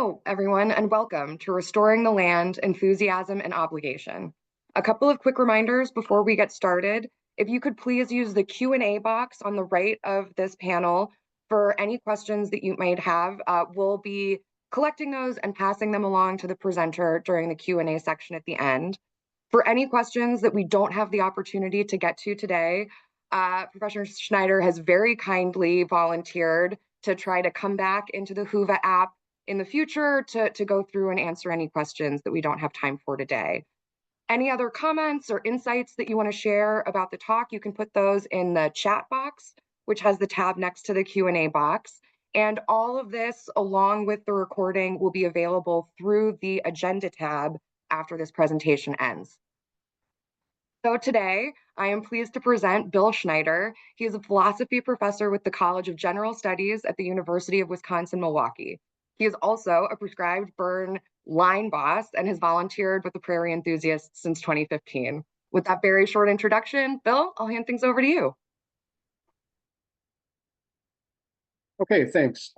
Hello, everyone, and welcome to Restoring the Land, Enthusiasm and Obligation. A couple of quick reminders before we get started. If you could please use the Q&A box on the right of this panel for any questions that you might have. We'll be collecting those and passing them along to the presenter during the Q&A section at the end. For any questions that we don't have the opportunity to get to today, Professor Schneider has very kindly volunteered to try to come back into the Whova app in the future to go through and answer any questions that we don't have time for today. Any other comments or insights that you want to share about the talk, you can put those in the chat box, which has the tab next to the Q&A box. And all of this, along with the recording, will be available through the agenda tab after this presentation ends. So today, I am pleased to present Bill Schneider. He is a philosophy professor with the College of General Studies at the University of Wisconsin-Milwaukee. He is also a prescribed burn line boss and has volunteered with the Prairie Enthusiasts since 2015. With that very short introduction, Bill, I'll hand things over to you. Okay, thanks.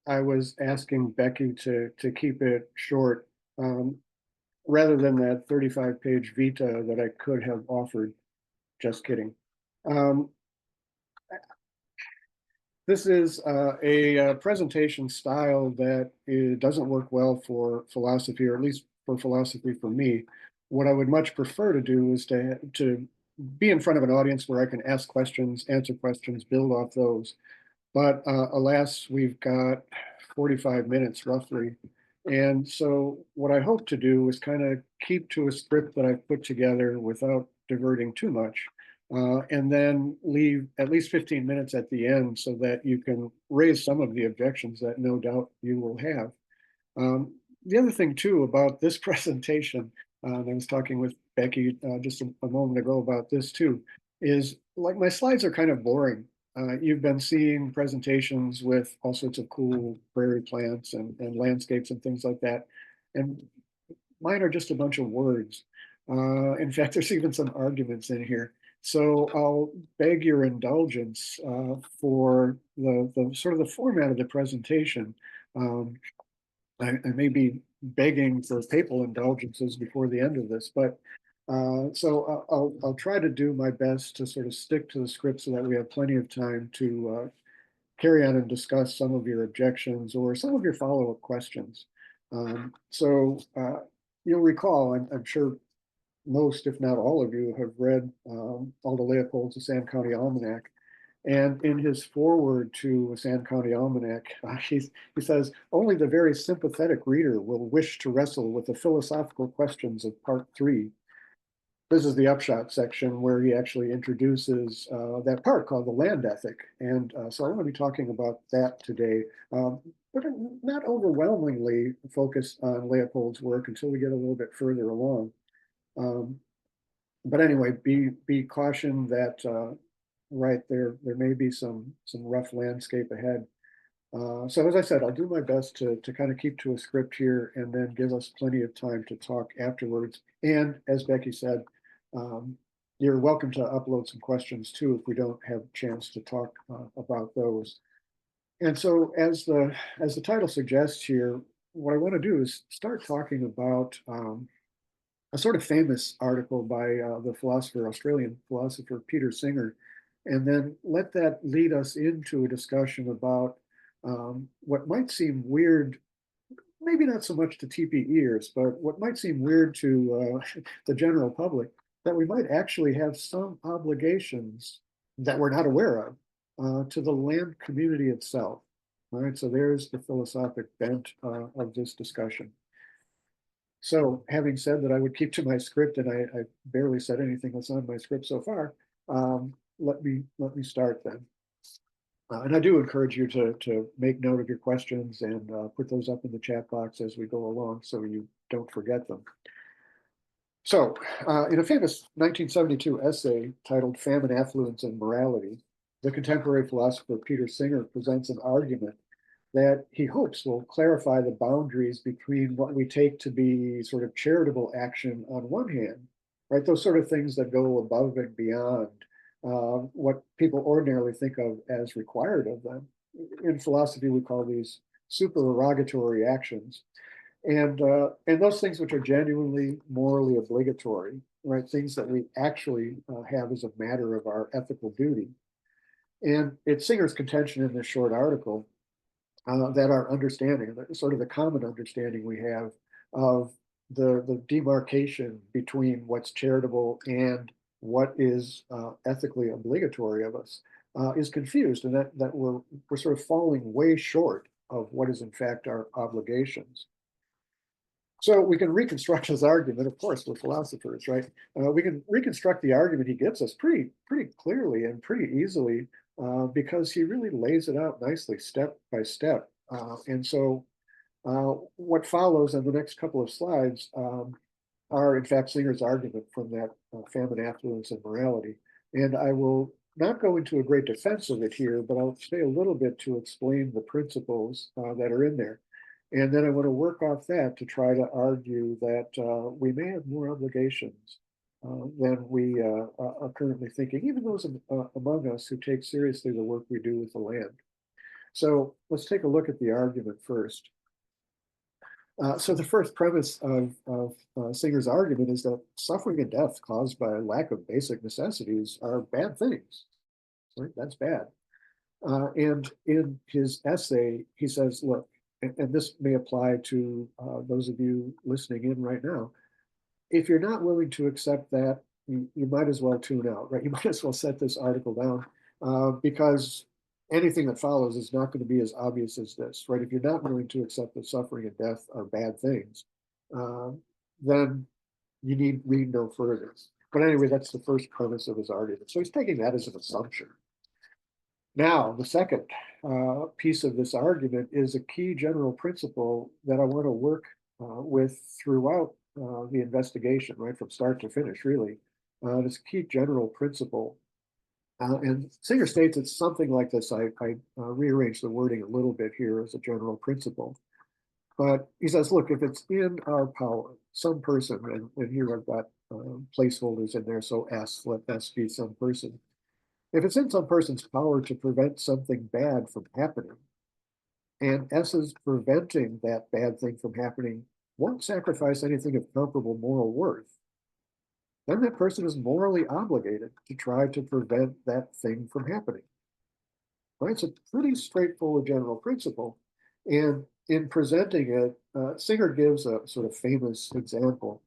I was asking Becky to keep it short rather than that 35-page vita that I could have offered. Just kidding. This is a presentation style that doesn't work well for philosophy, or at least for philosophy for me. What I would much prefer to do is to be in front of an audience where I can ask questions, answer questions, build off those. But alas, we've got 45 minutes roughly. And so what I hope to do is kind of keep to a script that I've put together without diverting too much. And then leave at least 15 minutes at the end so that you can raise some of the objections that no doubt you will have. The other thing too about this presentation, I was talking with Becky just a moment ago about this too, is like my slides are kind of boring. You've been seeing presentations with all sorts of cool prairie plants and landscapes and things like that. And mine are just a bunch of words. In fact, there's even some arguments in here. So I'll beg your indulgence for the sort of the format of the presentation. I may be begging for papal indulgences before the end of this, but so I'll try to do my best to sort of stick to the script so that we have plenty of time to carry on and discuss some of your objections or some of your follow-up questions. You'll recall, I'm sure most, if not all of you, have read Aldo Leopold's The Sand County Almanac. And in his foreword to A Sand County Almanac, he says, only the very sympathetic reader will wish to wrestle with the philosophical questions of part 3. This is the upshot section where he actually introduces that part called the land ethic. And so I'm going to be talking about that today, but not overwhelmingly focused on Leopold's work until we get a little bit further along. But anyway, be cautioned that right there may be some rough landscape ahead. So as I said, I'll do my best to kind of keep to a script here and then give us plenty of time to talk afterwards. And as Becky said, you're welcome to upload some questions too if we don't have a chance to talk about those. And so as the title suggests here, what I want to do is start talking about a sort of famous article by the Australian philosopher Peter Singer, and then let that lead us into a discussion about what might seem weird, maybe not so much to TP ears, but what might seem weird to the general public, that we might actually have some obligations that we're not aware of to the land community itself. All right, so there's the philosophic bent of this discussion. So having said that I would keep to my script, and I barely said anything that's on my script so far, let me start then. And I do encourage you to make note of your questions and put those up in the chat box as we go along so you don't forget them. So in a famous 1972 essay titled Famine, Affluence, and Morality, the contemporary philosopher Peter Singer presents an argument that he hopes will clarify the boundaries between what we take to be sort of charitable action on one hand, right? Those sort of things that go above and beyond what people ordinarily think of as required of them. In philosophy, we call these supererogatory actions, and those things which are genuinely morally obligatory, right? Things that we actually have as a matter of our ethical duty. And it's Singer's contention in this short article that our understanding, sort of the common understanding we have of the demarcation between what's charitable and what is ethically obligatory of us is confused, and that we're sort of falling way short of what is in fact our obligations. So we can reconstruct his argument. Of course, we're philosophers, right? We can reconstruct the argument he gives us pretty clearly and pretty easily because he really lays it out nicely, step by step. And so what follows on the next couple of slides are, in fact, Singer's argument from that famine, affluence, and morality. And I will not go into a great defense of it here, but I'll say a little bit to explain the principles that are in there. And then I want to work off that to try to argue that we may have more obligations than we are currently thinking, even those among us who take seriously the work we do with the land. So let's take a look at the argument first. So the first premise of Singer's argument is that suffering and death caused by a lack of basic necessities are bad things. Right? That's bad. And in his essay, he says, look, and this may apply to those of you listening in right now, if you're not willing to accept that, you might as well tune out, right? You might as well set this article down because anything that follows is not going to be as obvious as this, right? If you're not willing to accept that suffering and death are bad things, then you need read no further. But anyway, that's the first premise of his argument. So he's taking that as an assumption. Now, the second piece of this argument is a key general principle that I want to work with throughout the investigation, right, from start to finish, really. This key general principle. And Singer states it's something like this. I rearranged the wording a little bit here as a general principle. But he says, look, if it's in our power, some person, and here I've got placeholders in there, so S, let S be some person. If it's in some person's power to prevent something bad from happening, and S is preventing that bad thing from happening, won't sacrifice anything of comparable moral worth, then that person is morally obligated to try to prevent that thing from happening. Right? It's a pretty straightforward general principle. And in presenting it, Singer gives a sort of famous example.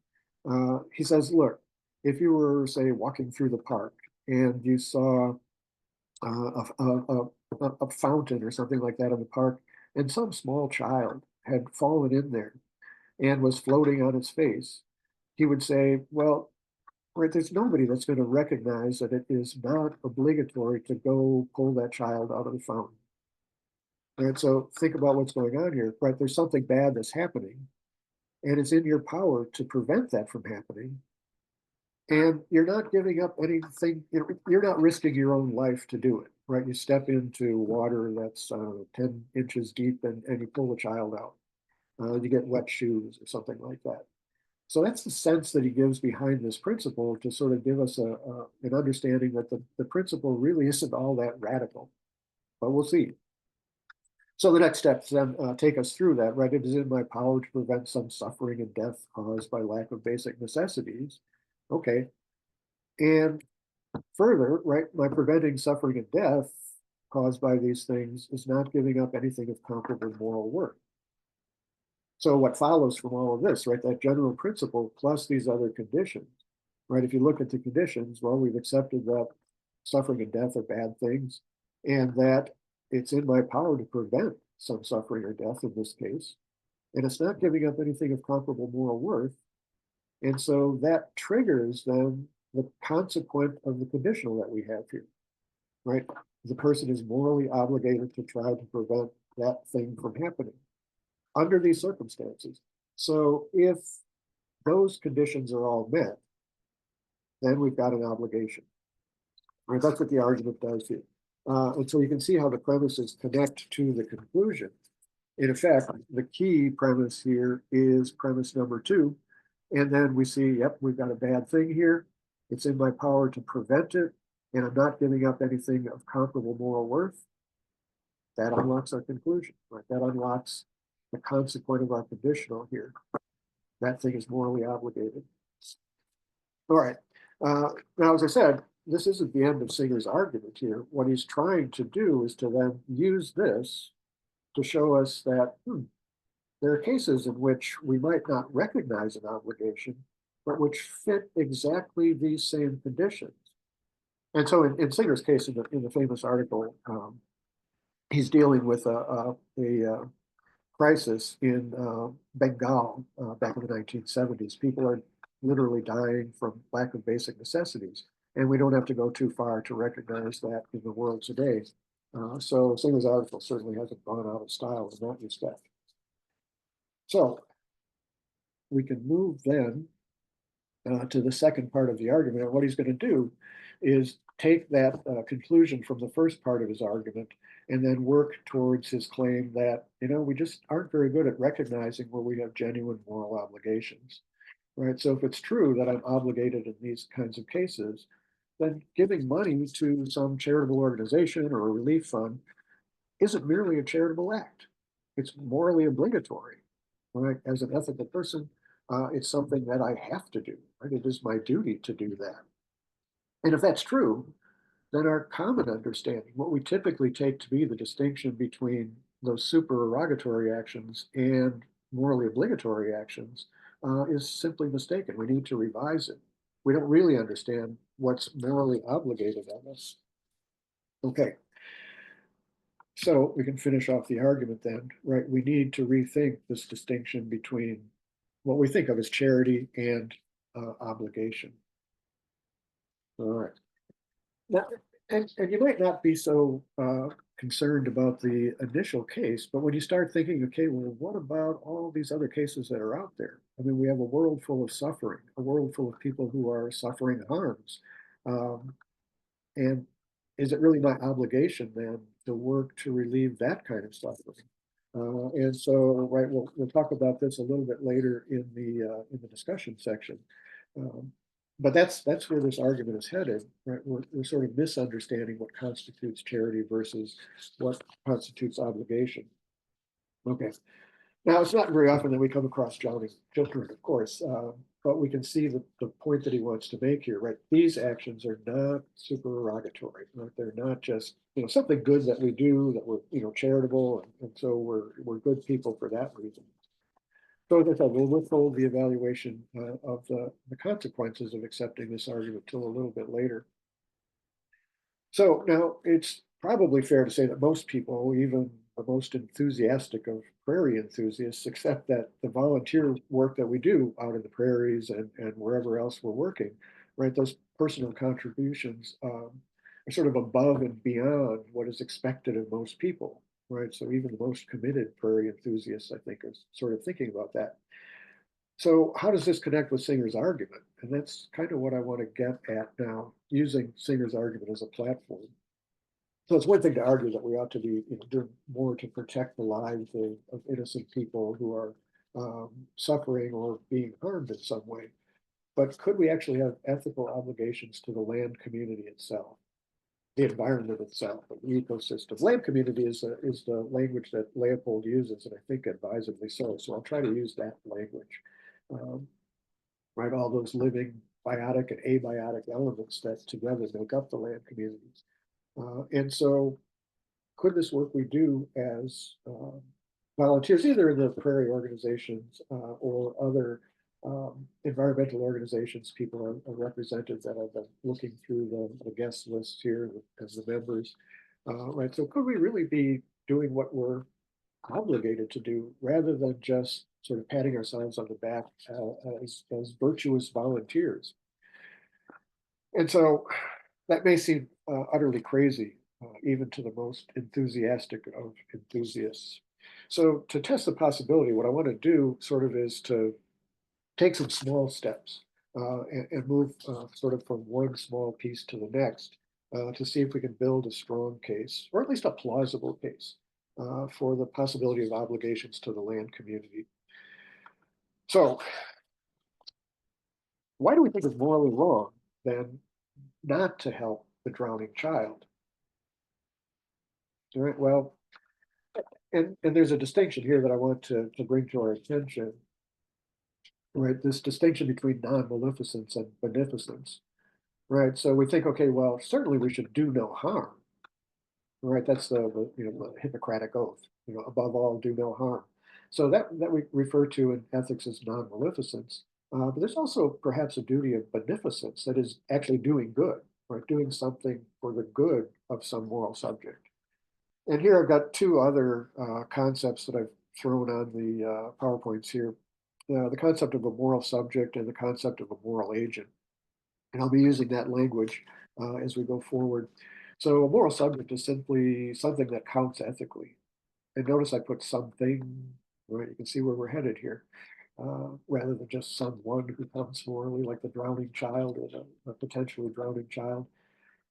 He says, look, if you were, say, walking through the park and you saw a fountain or something like that in the park, and some small child had fallen in there and was floating on its face, he would say, well, right, there's nobody that's going to recognize that it is not obligatory to go pull that child out of the fountain. And so think about what's going on here, right? There's something bad that's happening, and it's in your power to prevent that from happening. And you're not giving up anything, you're not risking your own life to do it, right? You step into water that's 10 inches deep and you pull the child out. You get wet shoes or something like that. So that's the sense that he gives behind this principle to sort of give us an understanding that the principle really isn't all that radical, but we'll see. So the next steps then take us through that, right? It is in my power to prevent some suffering and death caused by lack of basic necessities. Okay. And further, right, by preventing suffering and death caused by these things is not giving up anything of comparable moral worth. So what follows from all of this, right, that general principle plus these other conditions, right? If you look at the conditions, well, we've accepted that suffering and death are bad things and that it's in my power to prevent some suffering or death in this case. And it's not giving up anything of comparable moral worth. And so that triggers then the consequent of the conditional that we have here, right? The person is morally obligated to try to prevent that thing from happening under these circumstances. So if those conditions are all met, then we've got an obligation. Right? That's what the argument does here. And so you can see how the premises connect to the conclusion. In effect, the key premise here is premise number 2. And then we see, yep, we've got a bad thing here. It's in my power to prevent it, and I'm not giving up anything of comparable moral worth. that unlocks our conclusion, right? That unlocks the consequent of our conditional here. That thing is morally obligated. All right. Now, as I said, this isn't the end of Singer's argument here. What he's trying to do is to then use this to show us that there are cases in which we might not recognize an obligation, but which fit exactly these same conditions. And so in Singer's case, in the famous article, he's dealing with a crisis in Bengal back in the 1970s. People are literally dying from lack of basic necessities. And we don't have to go too far to recognize that in the world today. So Singer's article certainly hasn't gone out of style in that respect. So we can move then to the second part of the argument. And what he's going to do is take that conclusion from the first part of his argument and then work towards his claim that, we just aren't very good at recognizing where we have genuine moral obligations, right? So if it's true that I'm obligated in these kinds of cases, then giving money to some charitable organization or a relief fund isn't merely a charitable act. It's morally obligatory, right? As an ethical person, it's something that I have to do, right? It is my duty to do that. And if that's true, then our common understanding, what we typically take to be the distinction between those supererogatory actions and morally obligatory actions, is simply mistaken. We need to revise it. We don't really understand what's morally obligated on us. Okay, so we can finish off the argument then, right? We need to rethink this distinction between what we think of as charity and obligation. All right. Now, and you might not be so concerned about the initial case, but when you start thinking, okay, well, what about all these other cases that are out there? I mean, we have a world full of suffering, a world full of people who are suffering harms. And is it really my obligation then to work to relieve that kind of suffering? And so, right, we'll talk about this a little bit later in the discussion section. But that's where this argument is headed, right? We're sort of misunderstanding what constitutes charity versus what constitutes obligation. Okay. Now, it's not very often that we come across drowning children, of course, but we can see the point that he wants to make here, right? These actions are not supererogatory, right? They're not just, something good that we do, that we're, charitable, and so we're good people for that reason. So as I said, we'll withhold the evaluation of the consequences of accepting this argument till a little bit later. So now it's probably fair to say that most people, even the most enthusiastic of prairie enthusiasts, accept that the volunteer work that we do out in the prairies and wherever else we're working, right, those personal contributions are sort of above and beyond what is expected of most people, right? So even the most committed prairie enthusiasts, I think, are sort of thinking about that. So how does this connect with Singer's argument? And that's kind of what I want to get at now, using Singer's argument as a platform. So it's one thing to argue that we ought to be doing more to protect the lives of innocent people who are suffering or being harmed in some way. But could we actually have ethical obligations to the land community itself, the environment itself, the ecosystem? Land community is the language that Leopold uses, and I think advisedly so. So I'll try to use that language. Right, all those living biotic and abiotic elements that together make up the land communities. And so could this work we do as volunteers, either in the prairie organizations or other environmental organizations, people are represented that I've been looking through the guest list here as the members, right? So could we really be doing what we're obligated to do rather than just sort of patting ourselves on the back as virtuous volunteers? And so that may seem utterly crazy, even to the most enthusiastic of enthusiasts. So to test the possibility, what I want to do sort of is to take some small steps and move sort of from one small piece to the next to see if we can build a strong case, or at least a plausible case, for the possibility of obligations to the land community. So why do we think it's morally wrong then not to help the drowning child? All right, well, and there's a distinction here that I want to bring to our attention, right? This distinction between non-maleficence and beneficence, right? So we think, okay, well, certainly we should do no harm, right? That's the Hippocratic oath, above all, do no harm. So that we refer to in ethics as non-maleficence. But there's also perhaps a duty of beneficence, that is actually doing good, right? Doing something for the good of some moral subject. And here I've got two other concepts that I've thrown on the PowerPoints here. The concept of a moral subject and the concept of a moral agent. And I'll be using that language as we go forward. So a moral subject is simply something that counts ethically. And notice I put something, right? You can see where we're headed here, rather than just someone who counts morally, like the drowning child or the potentially drowning child.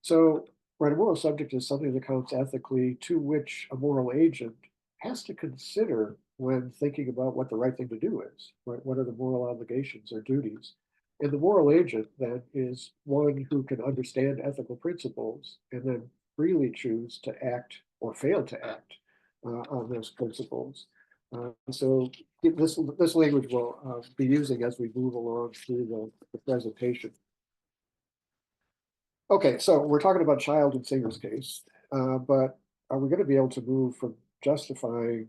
So, right, a moral subject is something that counts ethically, to which a moral agent has to consider when thinking about what the right thing to do is, right? What are the moral obligations or duties? And the moral agent then is one who can understand ethical principles and then freely choose to act or fail to act on those principles. So this language will be using as we move along through the presentation. Okay, so we're talking about child in Singer's case, but are we going to be able to move from justifying,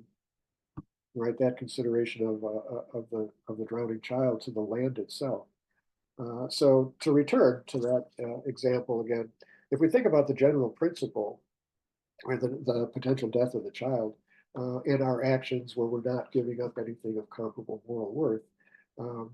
right, that consideration of the drowning child to the land itself? So to return to that example again, if we think about the general principle, or the potential death of the child, in our actions where we're not giving up anything of comparable moral worth, um,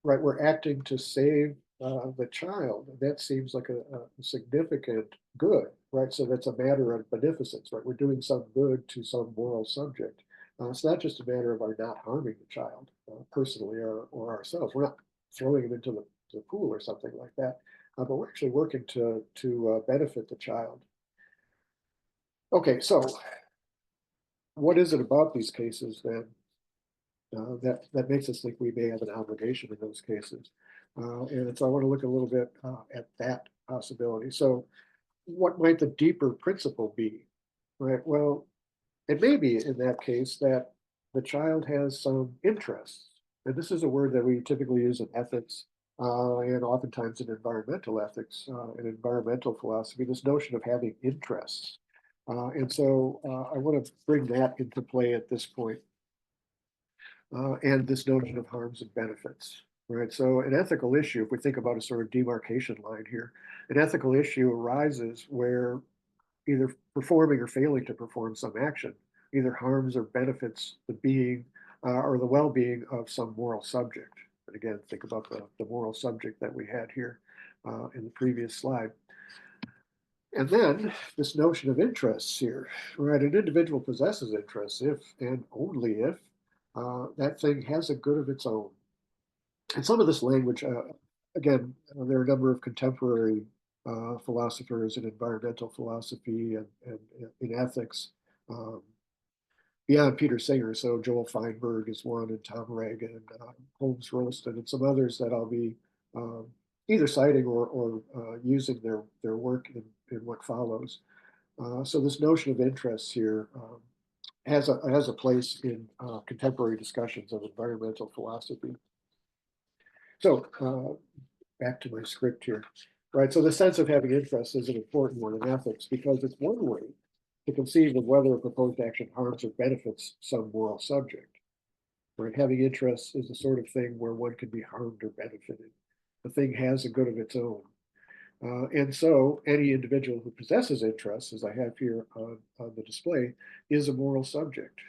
right, we're acting to save the child. That seems like a significant good, right? So that's a matter of beneficence, right? We're doing some good to some moral subject. It's not just a matter of our not harming the child personally or ourselves. We're not throwing him into the pool or something like that, but we're actually working to benefit the child. Okay, so what is it about these cases then that makes us think we may have an obligation in those cases? And so I want to look a little bit at that possibility. So what might the deeper principle be, right? Well, it may be in that case that the child has some interests. And this is a word that we typically use in ethics and oftentimes in environmental ethics and environmental philosophy, this notion of having interests. And so I want to bring that into play at this point. And this notion of harms and benefits, right? So an ethical issue, if we think about a sort of demarcation line here, an ethical issue arises where either performing or failing to perform some action either harms or benefits the being or the well-being of some moral subject. And again, think about the moral subject that we had here in the previous slide. And then this notion of interests here, right? An individual possesses interests if and only if that thing has a good of its own. And some of this language, again, there are a number of contemporary philosophers in environmental philosophy and in ethics beyond Peter Singer. So Joel Feinberg is one, and Tom Reagan, Holmes Rolston, and some others that I'll be either citing or using their work in what follows. So this notion of interests here has a place in contemporary discussions of environmental philosophy. So back to my script here, right? So the sense of having interests is an important one in ethics because it's one way to conceive of whether a proposed action harms or benefits some moral subject. Right? Having interests is the sort of thing where one can be harmed or benefited. The thing has a good of its own. And so any individual who possesses interests, as I have here on the display, is a moral subject.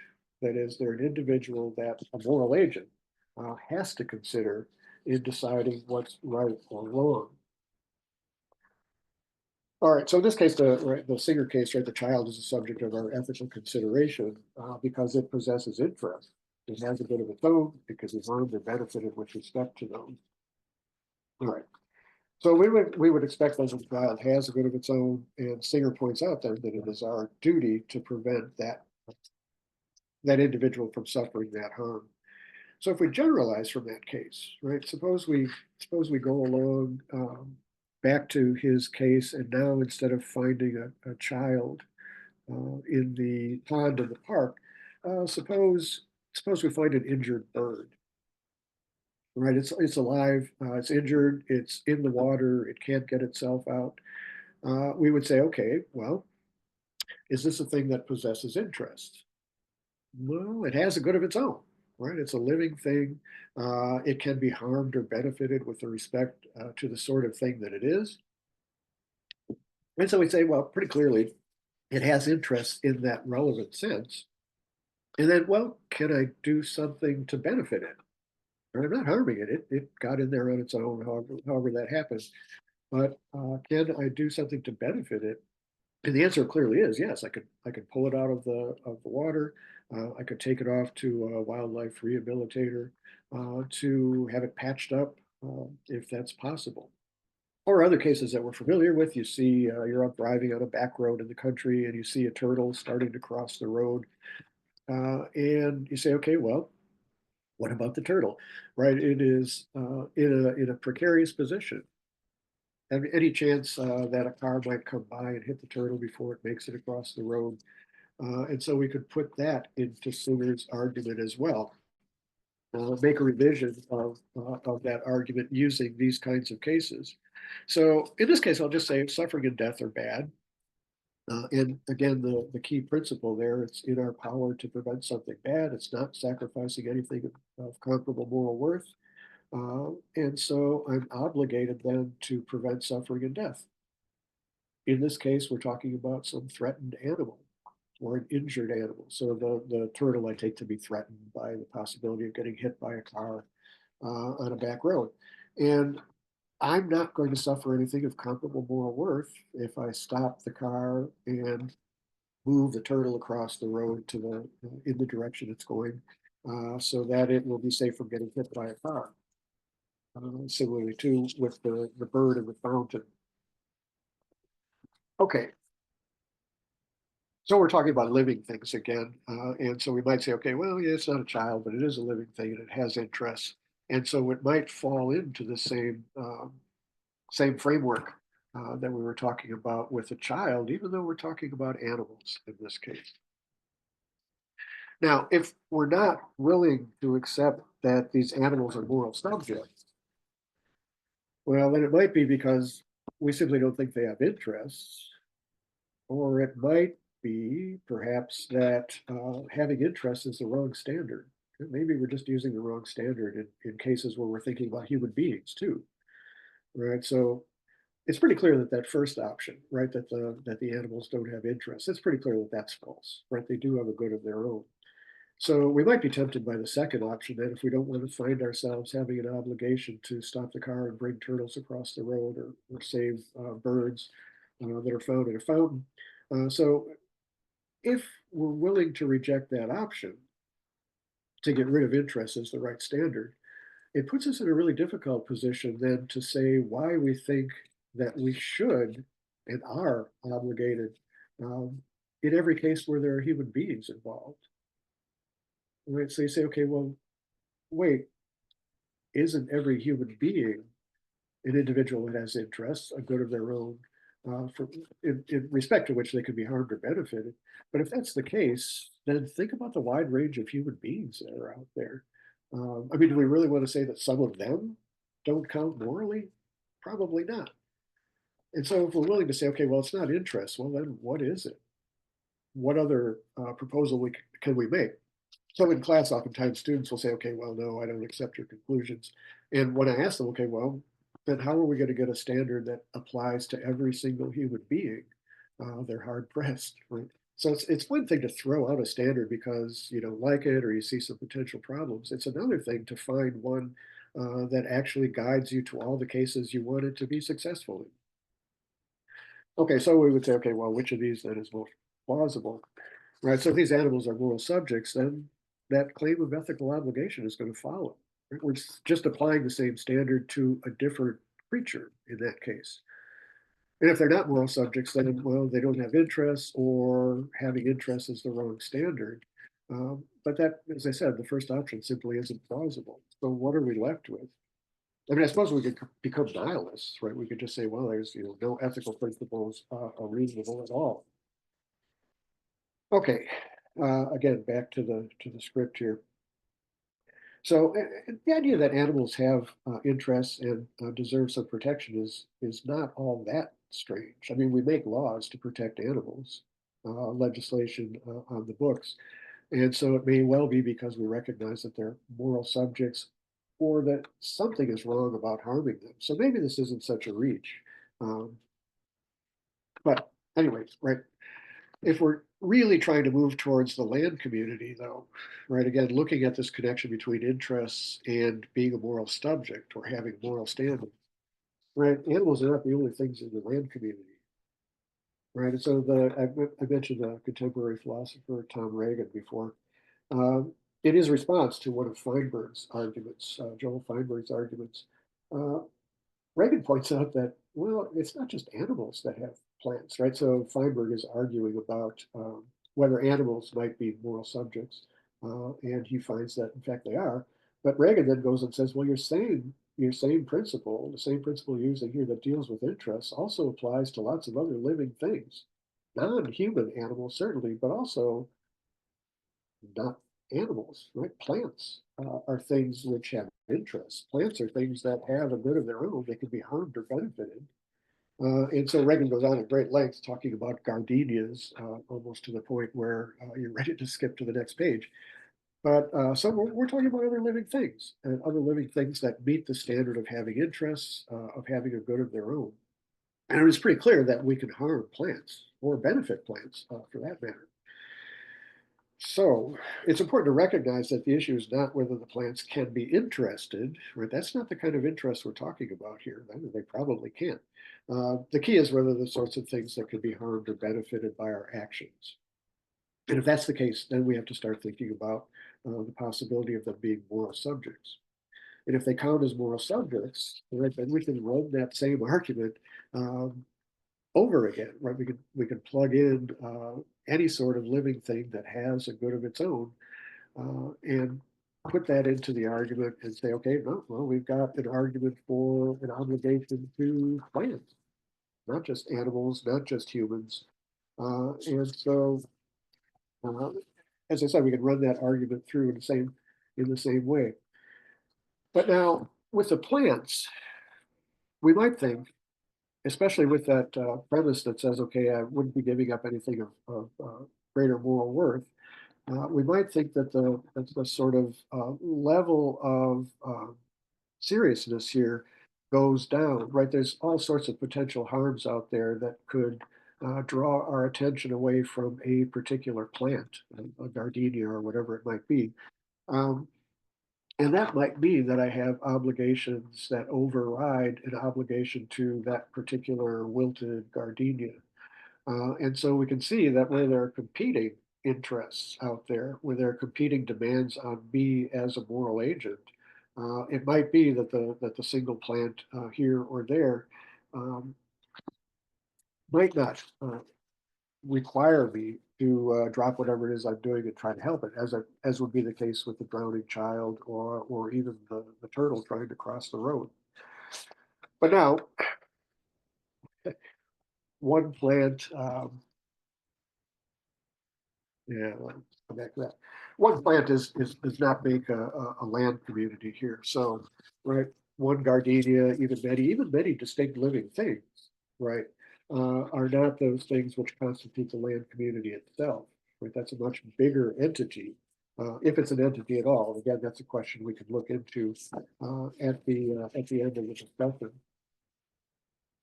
That is, they're an individual that a moral agent has to consider in deciding what's right or wrong. All right, so in this case, the Singer case, right, the child is the subject of our ethical consideration because it possesses interest. It has a bit of its own, it can be harmed or benefited with respect to those. All right. So we would expect that the child has a good of its own, and Singer points out there that it is our duty to prevent that individual from suffering that harm. So if we generalize from that case, right? Suppose we go along back to his case, and now instead of finding a child in the pond in the park, Suppose we find an injured bird, right? It's alive, it's injured, it's in the water, it can't get itself out. We would say, okay, well, is this a thing that possesses interest? Well, it has a good of its own, right? It's a living thing. It can be harmed or benefited with respect to the sort of thing that it is. And so we say, well, pretty clearly, it has interest in that relevant sense. And then, well, can I do something to benefit it? Or I'm not harming it. It got in there on its own, however that happens. But can I do something to benefit it? And the answer clearly is yes. I could pull it out of the water. I could take it off to a wildlife rehabilitator to have it patched up if that's possible. Or other cases that we're familiar with, you see you're up driving on a back road in the country and you see a turtle starting to cross the road, and you say, okay, well, what about the turtle? Right? It is in a precarious position. Any chance that a car might come by and hit the turtle before it makes it across the road? And so we could put that into Singer's argument as well. Make a revision of that argument using these kinds of cases. So in this case, I'll just say suffering and death are bad. And again, the key principle there, it's in our power to prevent something bad. It's not sacrificing anything of comparable moral worth. And so I'm obligated then to prevent suffering and death. In this case, we're talking about some threatened animal or an injured animal. So the turtle I take to be threatened by the possibility of getting hit by a car on a back road. And I'm not going to suffer anything of comparable moral worth if I stop the car and move the turtle across the road to in the direction it's going, so that it will be safe from getting hit by a car. Similarly, too, with the bird in the fountain. Okay, so we're talking about living things again, and so we might say, okay, well, yeah, it's not a child, but it is a living thing and it has interests, and so it might fall into the same framework that we were talking about with a child, even though we're talking about animals in this case. Now, if we're not willing to accept that these animals are moral subjects, well, then it might be because we simply don't think they have interests, or it might be perhaps that having interests is the wrong standard. Maybe we're just using the wrong standard in cases where we're thinking about human beings too, right? So it's pretty clear that that first option, right, that the animals don't have interests, it's pretty clear that that's false, right? They do have a good of their own. So we might be tempted by the second option that if we don't want to find ourselves having an obligation to stop the car and bring turtles across the road or save birds that are found in a fountain. So if we're willing to reject that option to get rid of interest as the right standard, it puts us in a really difficult position then to say why we think that we should and are obligated in every case where there are human beings involved. Right? So you say, okay, well, wait, isn't every human being an individual that has interests, a good of their own, in respect to which they could be harmed or benefited? But if that's the case, then think about the wide range of human beings that are out there. I mean, do we really want to say that some of them don't count morally? Probably not. And so if we're willing to say, okay, well, it's not interest, well, then what is it? What other proposal can we make? So in class, oftentimes students will say, okay, well, no, I don't accept your conclusions. And when I ask them, okay, well, then how are we going to get a standard that applies to every single human being? They're hard pressed, right? So it's one thing to throw out a standard because you don't like it or you see some potential problems. It's another thing to find one that actually guides you to all the cases you wanted to be successful in. Okay, so we would say, okay, well, which of these then is most plausible? Right, so if these animals are moral subjects, then that claim of ethical obligation is going to follow. Right? We're just applying the same standard to a different creature in that case. And if they're not moral subjects, then, well, they don't have interests or having interests is the wrong standard. But that, as I said, the first option simply isn't plausible. So what are we left with? I mean, I suppose we could become nihilists, right? We could just say, well, there's no ethical principles are reasonable at all. Okay, again, back to the script here. So the idea that animals have interests and deserve some protection is not all that strange. I mean, we make laws to protect animals, legislation on the books, and so it may well be because we recognize that they're moral subjects, or that something is wrong about harming them. So maybe this isn't such a reach. Um, but anyways, right? If we're really trying to move towards the land community, though, right, again, looking at this connection between interests and being a moral subject or having moral standing, right, animals are not the only things in the land community, right? And so I mentioned the contemporary philosopher Tom Reagan before. In his response to one of Feinberg's arguments, Joel Feinberg's arguments, uh, Reagan points out that, well, it's not just animals that have plants, right? So Feinberg is arguing about whether animals might be moral subjects, and he finds that, in fact, they are. But Reagan then goes and says, well, your same principle, the same principle you're using here that deals with interests, also applies to lots of other living things, non-human animals certainly, but also not animals, right? Plants are things which have interests. Plants are things that have a good of their own. They can be harmed or benefited. And so Reagan goes on at great length talking about gardenias, almost to the point where you're ready to skip to the next page. But so we're talking about other living things, and other living things that meet the standard of having interests, of having a good of their own. And it was pretty clear that we can harm plants or benefit plants for that matter. So it's important to recognize that the issue is not whether the plants can be interested, right? That's not the kind of interest we're talking about here. They probably can't. The key is whether the sorts of things that could be harmed or benefited by our actions. And if that's the case, then we have to start thinking about the possibility of them being moral subjects. And if they count as moral subjects, right, then we can run that same argument um, over again, right? We can plug in any sort of living thing that has a good of its own, and put that into the argument and say, okay, no, well, we've got an argument for an obligation to plants, not just animals, not just humans, and so, uh, as I said, we can run that argument through in the same way. But now with the plants, we might think, especially with that premise that says, okay, I wouldn't be giving up anything of greater moral worth. We might think that the sort of level of seriousness here goes down, right? There's all sorts of potential harms out there that could draw our attention away from a particular plant, a gardenia or whatever it might be. Um, and that might mean that I have obligations that override an obligation to that particular wilted gardenia. And so we can see that where there are competing interests out there, where there are competing demands on me as a moral agent, it might be that the single plant here or there um, might not require me to drop whatever it is I'm doing and try to help it, as would be the case with the drowning child or even the turtle trying to cross the road. But now, one plant Yeah, well, come back to that. One plant does not make a land community here. So, right, one gardenia, even many distinct living things, right, are not those things which constitute the land community itself. Right, that's a much bigger entity, if it's an entity at all. Again, that's a question we could look into at the end of the discussion.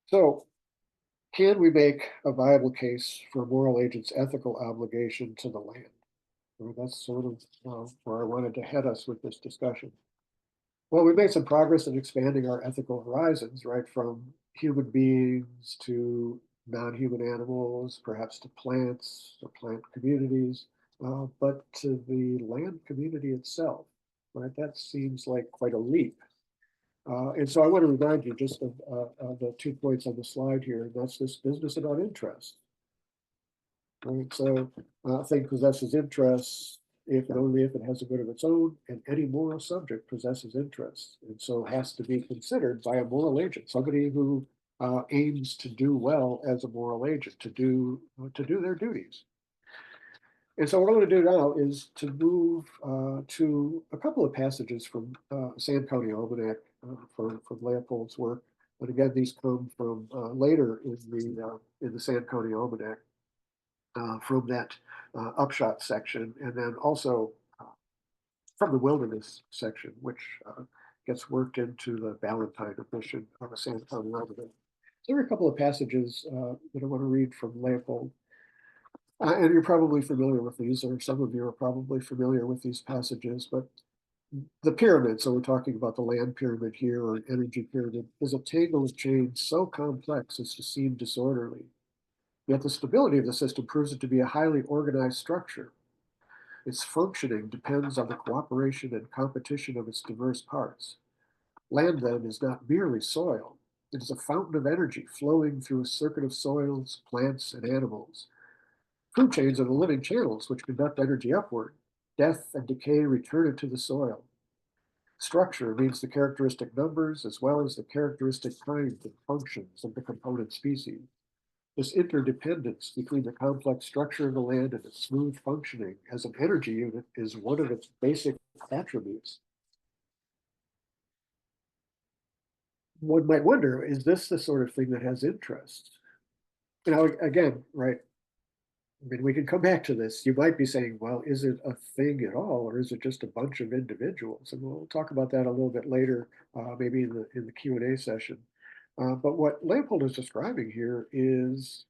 So, can we make a viable case for a moral agent's ethical obligation to the land? Well, that's sort of where I wanted to head us with this discussion. Well, we made some progress in expanding our ethical horizons, right, from human beings to non-human animals, perhaps to plants or plant communities, but to the land community itself, right? That seems like quite a leap. And so I want to remind you just of the 2 points on the slide here, and that's this business about interest. Right, so a thing possesses interests if and only if it has a good of its own, and any moral subject possesses interests, and so has to be considered by a moral agent, somebody who aims to do well as a moral agent, to do their duties. And so what I'm going to do now is to move to a couple of passages from San County Almanac from Leopold's work. But again, these come from later in the San County Almanac from that upshot section, and then also from the wilderness section, which gets worked into the Valentine edition of the San County Almanac. There are a couple of passages that I want to read from Leopold. And you're probably familiar with these, or some of you are probably familiar with these passages, but the pyramid, so we're talking about the land pyramid here, or an energy pyramid, is a tangle of chains so complex as to seem disorderly. Yet the stability of the system proves it to be a highly organized structure. Its functioning depends on the cooperation and competition of its diverse parts. Land, then, is not merely soil. It is a fountain of energy flowing through a circuit of soils, plants, and animals. Food chains are the living channels which conduct energy upward. Death and decay return it to the soil. Structure means the characteristic numbers as well as the characteristic kinds and functions of the component species. This interdependence between the complex structure of the land and its smooth functioning as an energy unit is one of its basic attributes. One might wonder, is this the sort of thing that has interest? Again, right, I mean, we can come back to this. You might be saying, well, is it a thing at all, or is it just a bunch of individuals? And we'll talk about that a little bit later, maybe in the Q&A session. But what Leopold is describing here is,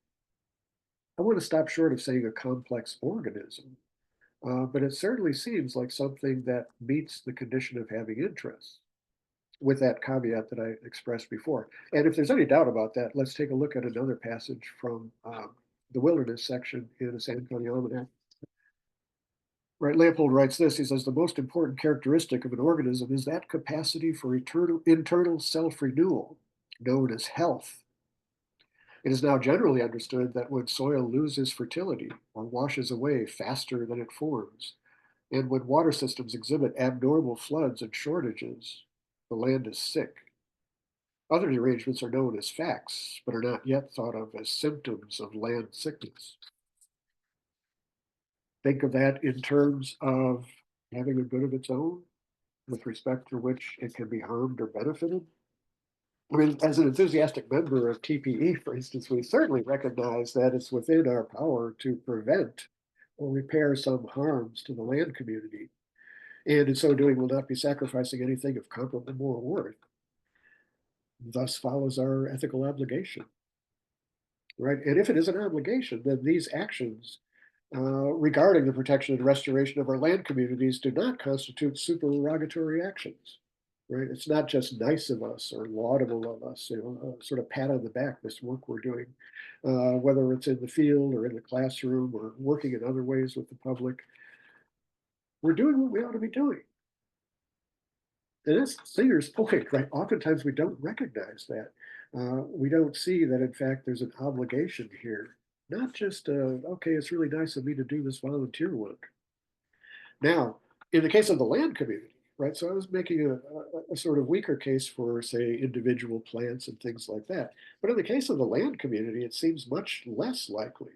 I want to stop short of saying a complex organism, but it certainly seems like something that meets the condition of having interest, with that caveat that I expressed before. And if there's any doubt about that, let's take a look at another passage from the wilderness section in the San Antonio Almanac. Right, Leopold writes this. He says, the most important characteristic of an organism is that capacity for internal self-renewal, known as health. It is now generally understood that when soil loses fertility or washes away faster than it forms, and when water systems exhibit abnormal floods and shortages, the land is sick. Other derangements are known as facts, but are not yet thought of as symptoms of land sickness. Think of that in terms of having a good of its own, with respect to which it can be harmed or benefited. I mean, as an enthusiastic member of TPE, for instance, we certainly recognize that it's within our power to prevent or repair some harms to the land community. And in so doing, we'll not be sacrificing anything of comparable moral worth. Thus follows our ethical obligation, right? And if it is an obligation, then these actions regarding the protection and restoration of our land communities do not constitute supererogatory actions, right? It's not just nice of us or laudable of us, sort of pat on the back, this work we're doing, whether it's in the field or in the classroom or working in other ways with the public. We're doing what we ought to be doing. And that's Singer's point, right? Oftentimes we don't recognize that. We don't see that, in fact, there's an obligation here, not just, okay, it's really nice of me to do this volunteer work. Now, in the case of the land community, right? So I was making a sort of weaker case for, say, individual plants and things like that. But in the case of the land community, it seems much less likely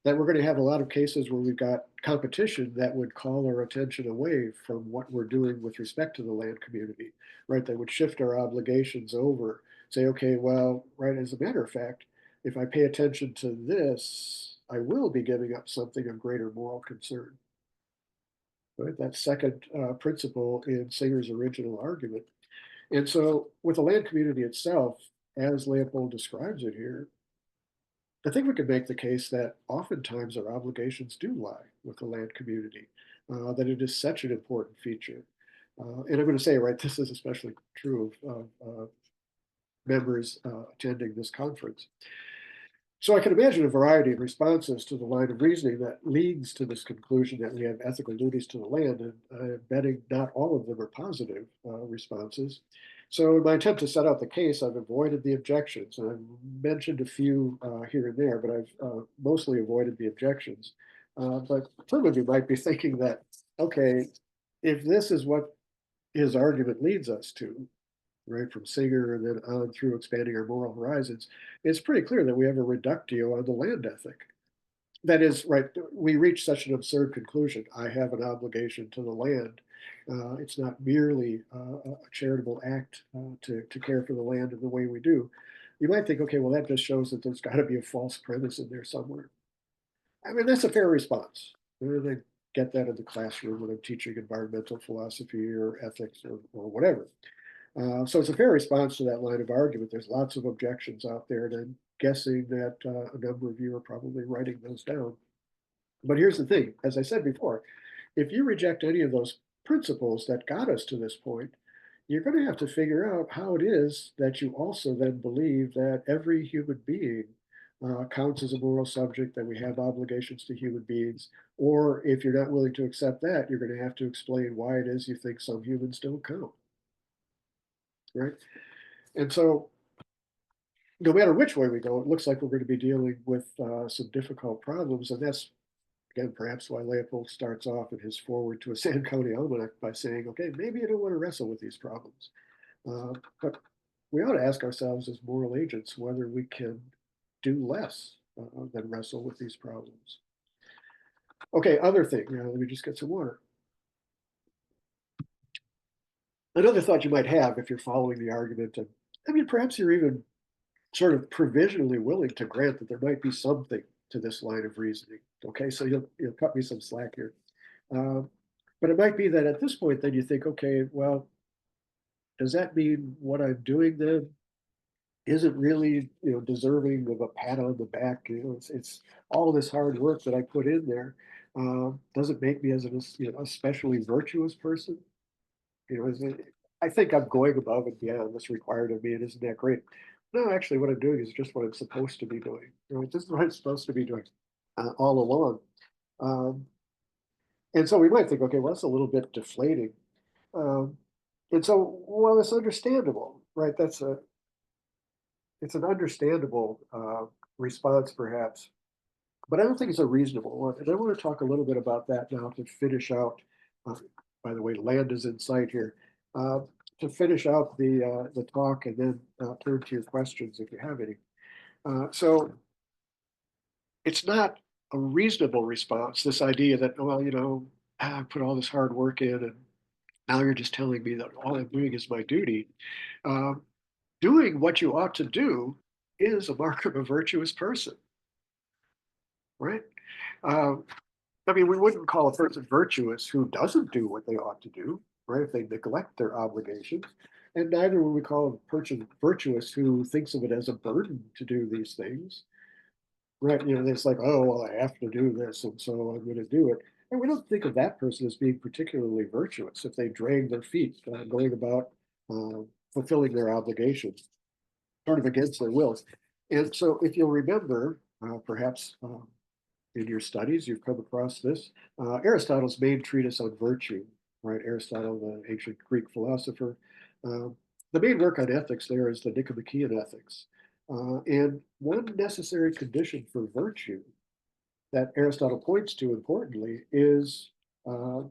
that we're going to have a lot of cases where we've got competition that would call our attention away from what we're doing with respect to the land community, right? That would shift our obligations over, say, okay, well, right, as a matter of fact, if I pay attention to this, I will be giving up something of greater moral concern. Right? That second principle in Singer's original argument. And so with the land community itself, as Leopold describes it here, I think we could make the case that oftentimes our obligations do lie with the land community, that it is such an important feature. And I'm going to say, right, this is especially true of members attending this conference. So I can imagine a variety of responses to the line of reasoning that leads to this conclusion that we have ethical duties to the land, and I'm betting not all of them are positive responses. So in my attempt to set out the case, I've avoided the objections. And I've mentioned a few here and there, but I've mostly avoided the objections. But some of you might be thinking that, okay, if this is what his argument leads us to, right, from Singer and then on through expanding our moral horizons, it's pretty clear that we have a reductio on the land ethic, that is right. We reach such an absurd conclusion. I have an obligation to the land. It's not merely a charitable act to care for the land in the way we do. You might think, okay, well, that just shows that there's got to be a false premise in there somewhere. I mean, that's a fair response. They get that in the classroom when I'm teaching environmental philosophy or ethics or whatever. So it's a fair response to that line of argument. There's lots of objections out there, and I'm guessing that a number of you are probably writing those down. But here's the thing, as I said before, if you reject any of those principles that got us to this point, you're going to have to figure out how it is that you also then believe that every human being counts as a moral subject, that we have obligations to human beings. Or if you're not willing to accept that, you're going to have to explain why it is you think some humans don't count, right? And so no matter which way we go, it looks like we're going to be dealing with some difficult problems. And that's, again, perhaps why Leopold starts off in his foreword to a Sand County Almanac by saying, okay, maybe you don't want to wrestle with these problems. But we ought to ask ourselves as moral agents whether we can do less than wrestle with these problems. Okay, other thing, let me just get some water. Another thought you might have if you're following the argument, and I mean, perhaps you're even sort of provisionally willing to grant that there might be something to this line of reasoning. Okay, so you'll cut me some slack here. But it might be that at this point, then you think, okay, well, does that mean what I'm doing then isn't really, deserving of a pat on the back? It's all this hard work that I put in there. Doesn't make me as an, especially virtuous person. Is it, I think I'm going above and beyond what's required of me, and isn't that great? No, actually, what I'm doing is just what I'm supposed to be doing. This is what I'm supposed to be doing all along. Um, and so we might think, okay, well, that's a little bit deflating. Um, and so, well, it's understandable, right? It's an understandable response, perhaps, but I don't think it's a reasonable one. And I want to talk a little bit about that now to finish out. Uh, by the way, land is in sight here. Uh, to finish out the talk and then turn to your questions if you have any. So it's not a reasonable response. This idea that, well, I put all this hard work in, and now you're just telling me that all I'm doing is my duty. Uh, Doing what you ought to do is a mark of a virtuous person, right? Uh, I mean, we wouldn't call a person virtuous who doesn't do what they ought to do, right? If they neglect their obligations. And neither would we call a person virtuous who thinks of it as a burden to do these things, right? It's like, oh, well, I have to do this, and so I'm going to do it. And we don't think of that person as being particularly virtuous if they drag their feet going about uh, fulfilling their obligations, sort of against their wills. And so, if you'll remember, perhaps in your studies, you've come across this Aristotle's main treatise on virtue, right? Aristotle, the ancient Greek philosopher. Um, the main work on ethics there is the Nicomachean Ethics. And one necessary condition for virtue that Aristotle points to importantly is uh,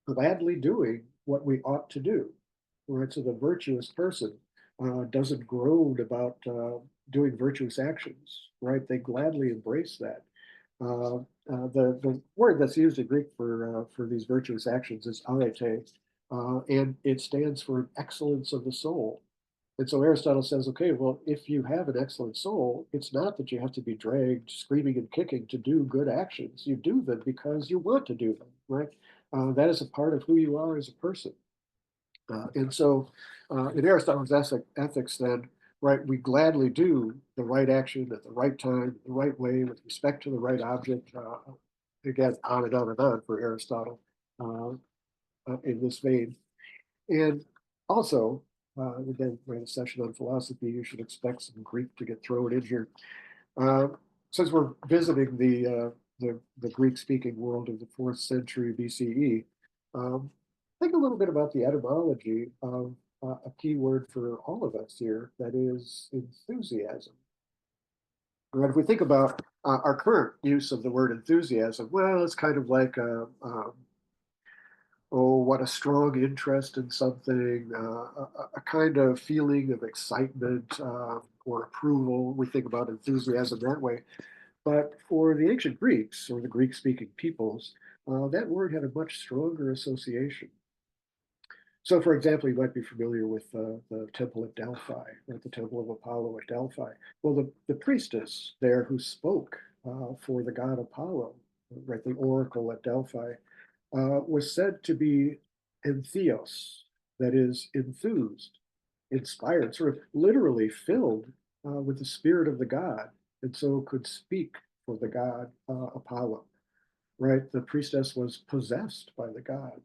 gladly doing what we ought to do. Right? So the virtuous person doesn't groan about doing virtuous actions, right? They gladly embrace that. The word that's used in Greek for these virtuous actions is arete, and it stands for excellence of the soul. And so Aristotle says, okay, well, if you have an excellent soul, it's not that you have to be dragged screaming and kicking to do good actions. You do them because you want to do them, right? That is a part of who you are as a person. And so in Aristotle's ethics, then, right, we gladly do the right action at the right time, the right way, with respect to the right object. Again, on and on and on for Aristotle uh, in this vein. And also, again, we're in a session on philosophy, you should expect some Greek to get thrown in here. Uh, since we're visiting the Greek-speaking world of the 4th century BCE, think a little bit about the etymology of a key word for all of us here, that is enthusiasm. And if we think about our current use of the word enthusiasm, well, it's kind of like oh, what a strong interest in something, a kind of feeling of excitement or approval. We think about enthusiasm that way. But for the ancient Greeks or the Greek-speaking peoples, that word had a much stronger association. So, for example, you might be familiar with the temple at Delphi, or the temple of Apollo at Delphi. Well, the priestess there who spoke for the god Apollo, right, the oracle at Delphi, was said to be entheos, that is, enthused, inspired, sort of literally filled with the spirit of the god, and so could speak for the god Apollo, right? The priestess was possessed by the god.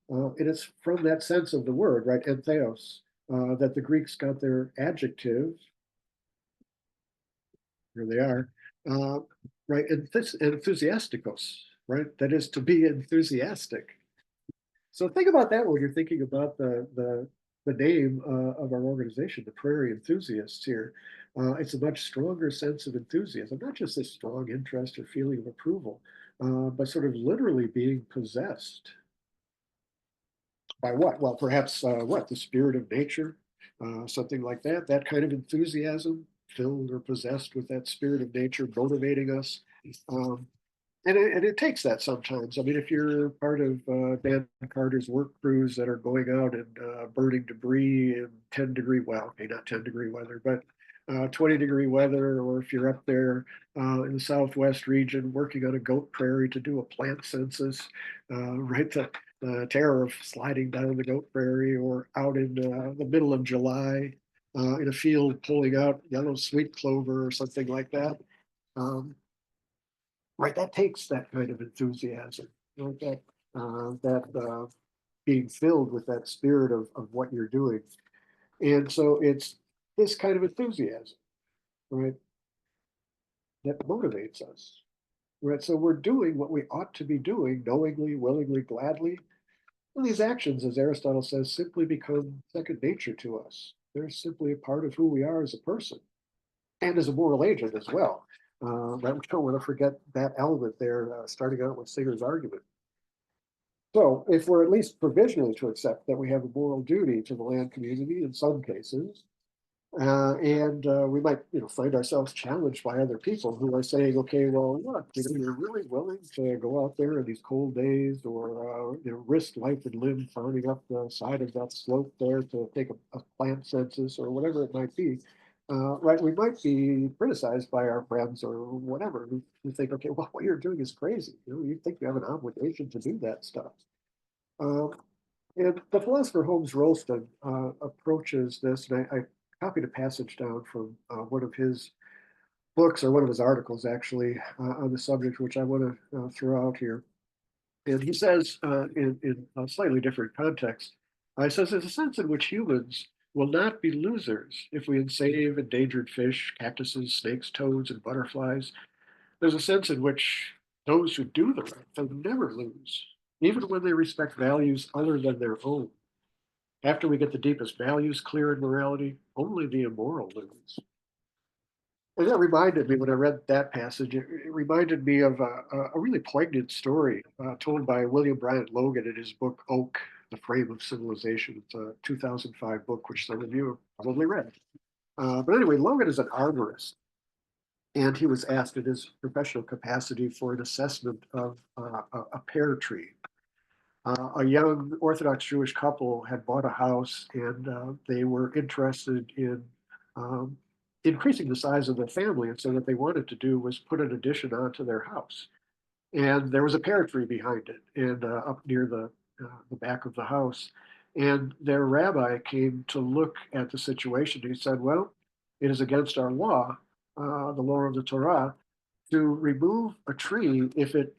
And it's from that sense of the word, right, entheos, that the Greeks got their adjective, here they are, uh, right, enthusiasticos, right, that is to be enthusiastic. So think about that when you're thinking about the name of our organization, the Prairie Enthusiasts here. It's a much stronger sense of enthusiasm, not just this strong interest or feeling of approval, but sort of literally being possessed by what? Well, perhaps what? The spirit of nature, something like that. That kind of enthusiasm, filled or possessed with that spirit of nature, motivating us. Um, and it takes that sometimes. I mean, if you're part of Dan Carter's work crews that are going out and burning debris in 10-degree, well, okay, not 10-degree weather, but 20-degree weather, or if you're up there in the Southwest region working on a goat prairie to do a plant census, right? The terror of sliding down the goat prairie, or out in the middle of July in a field pulling out yellow sweet clover or something like that. Um, right, that takes that kind of enthusiasm, you know, that being filled with that spirit of what you're doing. And so it's this kind of enthusiasm, right, that motivates us. Right. So we're doing what we ought to be doing knowingly, willingly, gladly. And these actions, as Aristotle says, simply become second nature to us. They're simply a part of who we are as a person and as a moral agent as well. Right? We don't want to forget that element there, starting out with Singer's argument. So, if we're at least provisionally to accept that we have a moral duty to the land community in some cases, and we might, find ourselves challenged by other people who are saying, "Okay, well, look, you're really willing to go out there in these cold days, or risk life and limb climbing up the side of that slope there to take a plant census or whatever it might be." Right? We might be criticized by our friends or whatever who think, "Okay, well, what you're doing is crazy. You think you have an obligation to do that stuff." Um, and the philosopher Holmes Rolston approaches this, and I copied a passage down from one of his books, or one of his articles actually, on the subject, which I want to throw out here. And he says, in a slightly different context, he says there's a sense in which humans will not be losers if we save endangered fish, cactuses, snakes, toads, and butterflies. There's a sense in which those who do the right thing never lose, even when they respect values other than their own. After we get the deepest values clear in morality, only the immoral lose. And that reminded me, when I read that passage, it reminded me of a really poignant story told by William Bryant Logan in his book Oak, The Frame of Civilization. It's a 2005 book, which some of you have probably read. But anyway, Logan is an arborist, and he was asked in his professional capacity for an assessment of a pear tree. A young Orthodox Jewish couple had bought a house, and they were interested in um, increasing the size of the family. And so what they wanted to do was put an addition onto their house. And there was a pear tree behind it, and up near the back of the house. And their rabbi came to look at the situation. He said, "Well, it is against our law, the law of the Torah, to remove a tree if it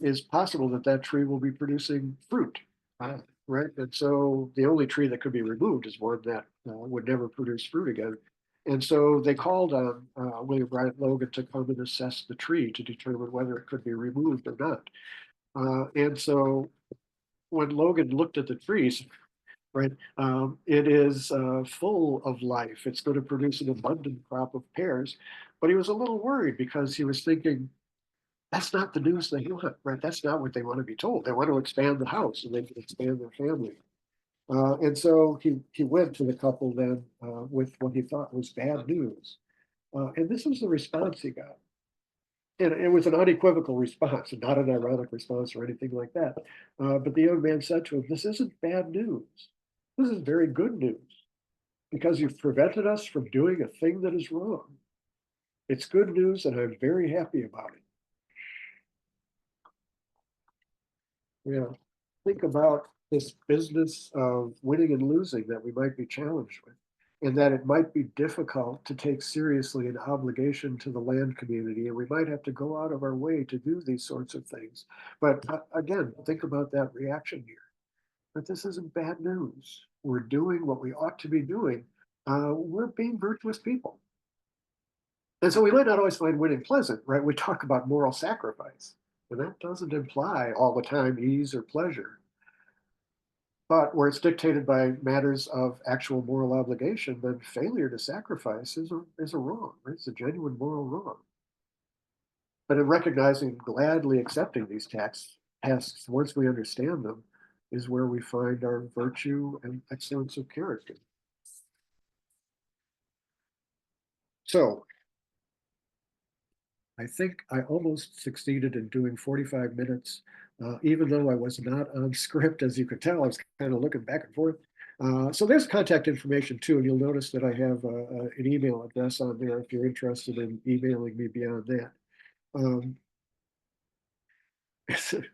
is possible that that tree will be producing fruit." Right? And so the only tree that could be removed is one that would never produce fruit again. And so they called on William Bryant Logan to come and assess the tree to determine whether it could be removed or not. And so when Logan looked at the trees, right, it is full of life. It's going to produce an abundant crop of pears. But he was a little worried because he was thinking, that's not the news they want, right? That's not what they want to be told. They want to expand the house and they can expand their family. And so he went to the couple then with what he thought was bad news. And this was the response he got. And it was an unequivocal response, not an ironic response or anything like that. But the young man said to him, "This isn't bad news. This is very good news because you've prevented us from doing a thing that is wrong. It's good news, and I'm very happy about it." Yeah. Think about this business of winning and losing that we might be challenged with, and that it might be difficult to take seriously an obligation to the land community, and we might have to go out of our way to do these sorts of things. But again, think about that reaction here. But this isn't bad news. We're doing what we ought to be doing. We're being virtuous people. And so we might not always find winning pleasant, right? We talk about moral sacrifice, and that doesn't imply all the time ease or pleasure. But where it's dictated by matters of actual moral obligation, then failure to sacrifice is a wrong, right? It's a genuine moral wrong. But in recognizing, gladly accepting these tasks, once we understand them, is where we find our virtue and excellence of character. So I think I almost succeeded in doing 45 minutes, even though I was not on script, as you could tell. I was kind of looking back and forth. So there's contact information too, and you'll notice that I have an email address on there if you're interested in emailing me beyond that. Um,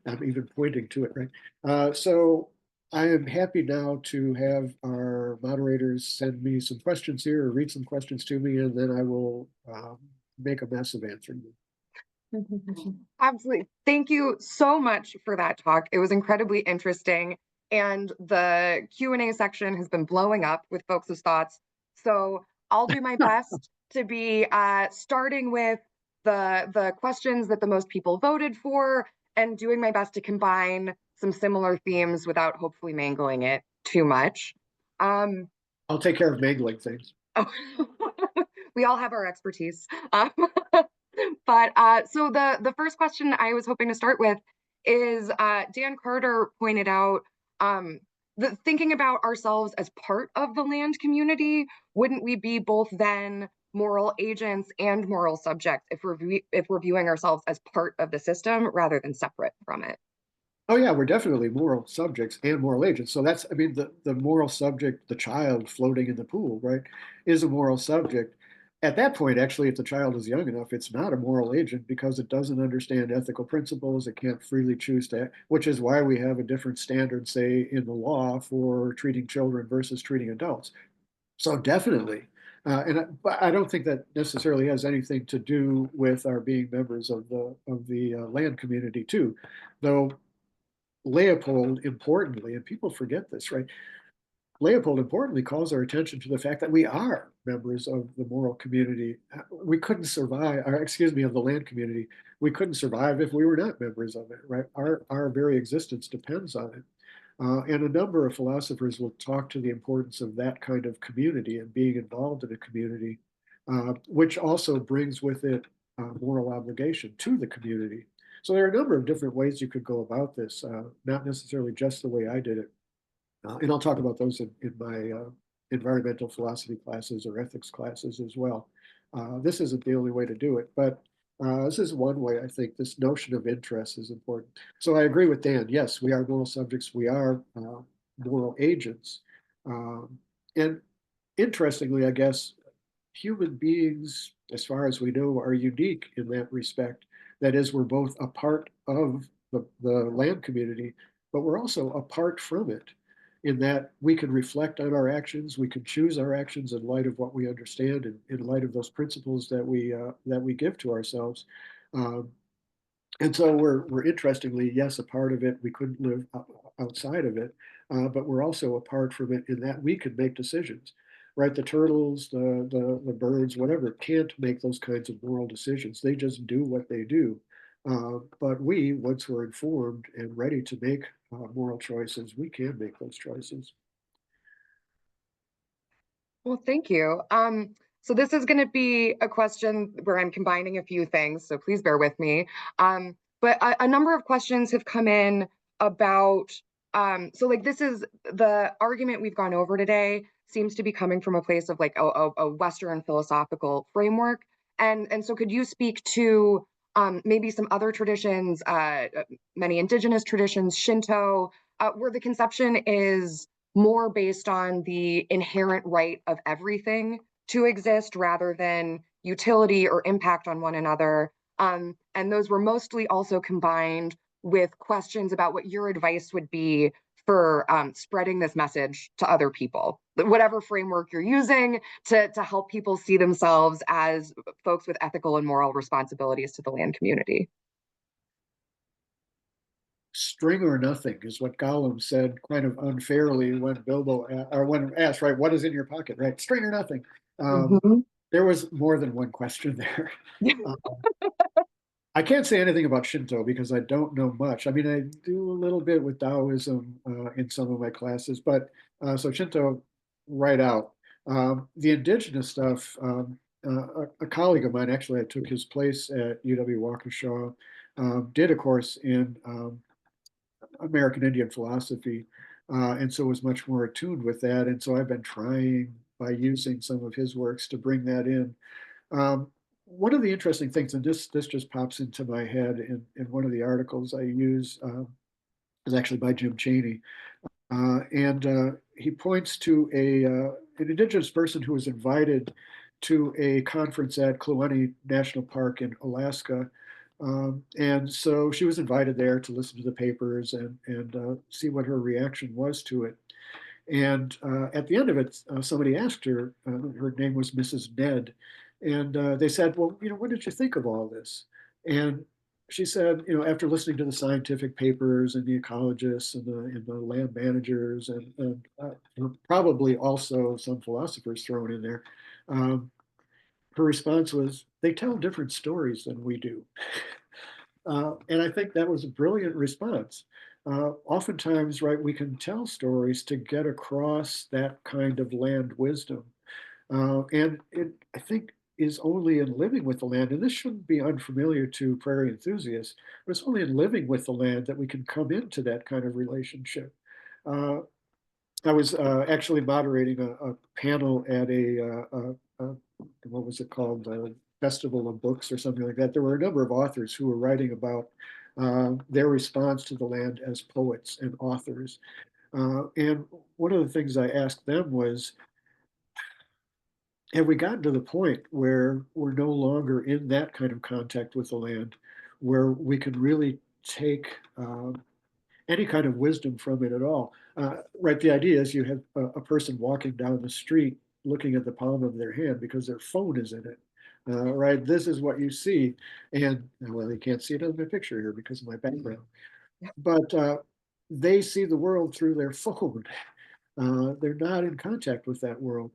I'm even pointing to it, right? So I am happy now to have our moderators send me some questions here or read some questions to me, and then I will make a mess of answering them. Absolutely. Thank you so much for that talk. It was incredibly interesting. And the Q&A section has been blowing up with folks' thoughts. So I'll do my best to be starting with the questions that the most people voted for and doing my best to combine some similar themes without hopefully mangling it too much. I'll take care of mangling things. Oh, we all have our expertise. But so the first question I was hoping to start with is Dan Carter pointed out the thinking about ourselves as part of the land community. Wouldn't we be both then moral agents and moral subjects if we're viewing ourselves as part of the system rather than separate from it? Oh yeah, we're definitely moral subjects and moral agents. So that's, I mean, the moral subject, the child floating in the pool, right, is a moral subject. At that point, actually, if the child is young enough, it's not a moral agent because it doesn't understand ethical principles. It can't freely choose to, which is why we have a different standard, say, in the law for treating children versus treating adults. So definitely. But I don't think that necessarily has anything to do with our being members of the land community too, though Leopold importantly, and people forget this, right? Leopold importantly calls our attention to the fact that we are members of the moral community. We couldn't survive, or excuse me, of the land community. We couldn't survive if we were not members of it, right? Our very existence depends on it. And a number of philosophers will talk to the importance of that kind of community and being involved in a community, which also brings with it moral obligation to the community. So there are a number of different ways you could go about this, not necessarily just the way I did it. And I'll talk about those in my environmental philosophy classes or ethics classes as well. This isn't the only way to do it, but this is one way I think this notion of interest is important. So I agree with Dan. Yes, we are moral subjects. We are moral agents. And interestingly, I guess human beings, as far as we know, are unique in that respect. That is, we're both a part of the land community, but we're also apart from it in that we can reflect on our actions, we can choose our actions in light of what we understand and in light of those principles that we give to ourselves. Um, and so we're interestingly, yes, a part of it. We couldn't live outside of it, but we're also apart from it in that we can make decisions, right? The turtles, the birds, whatever, can't make those kinds of moral decisions. They just do what they do. But we, once we're informed and ready to make moral choices, we can make those choices. Well, thank you. So this is going to be a question where I'm combining a few things, so please bear with me. But a number of questions have come in about, so like this is the argument we've gone over today seems to be coming from a place of like a Western philosophical framework. And so could you speak to maybe some other traditions, many indigenous traditions, Shinto, where the conception is more based on the inherent right of everything to exist rather than utility or impact on one another. And those were mostly also combined with questions about what your advice would be for spreading this message to other people, whatever framework you're using to help people see themselves as folks with ethical and moral responsibilities to the land community. String or nothing is what Gollum said kind of unfairly when Bilbo, or when asked, right, what is in your pocket, right? String or nothing. Mhm. There was more than one question there. Uh, I can't say anything about Shinto because I don't know much. I mean, I do a little bit with Taoism in some of my classes, but so Shinto right out. The indigenous stuff, a colleague of mine, actually, I took his place at UW Waukesha, did a course in American Indian philosophy, and so was much more attuned with that. And so I've been trying by using some of his works to bring that in. Um, One of the interesting things, and this just pops into my head in one of the articles I use, is actually by Jim Chaney, and he points to an indigenous person who was invited to a conference at Kluane National Park in Alaska. And so she was invited there to listen to the papers and see what her reaction was to it. And at the end of it, somebody asked her, her name was Mrs. Ned, and they said, well, what did you think of all this? And she said, after listening to the scientific papers and the ecologists and the land managers and probably also some philosophers thrown in there, um, her response was, they tell different stories than we do. And I think that was a brilliant response. Oftentimes, right, we can tell stories to get across that kind of land wisdom. And it, I think, is only in living with the land, and this shouldn't be unfamiliar to prairie enthusiasts, but it's only in living with the land that we can come into that kind of relationship. Uh, I was actually moderating a panel at what was it called? Festival of Books or something like that. There were a number of authors who were writing about their response to the land as poets and authors. And one of the things I asked them was, have we gotten to the point where we're no longer in that kind of contact with the land, where we can really take any kind of wisdom from it at all? Right, the idea is you have a person walking down the street looking at the palm of their hand because their phone is in it. Right, this is what you see, and well, you can't see it in my picture here because of my background, but they see the world through their phone. They're not in contact with that world,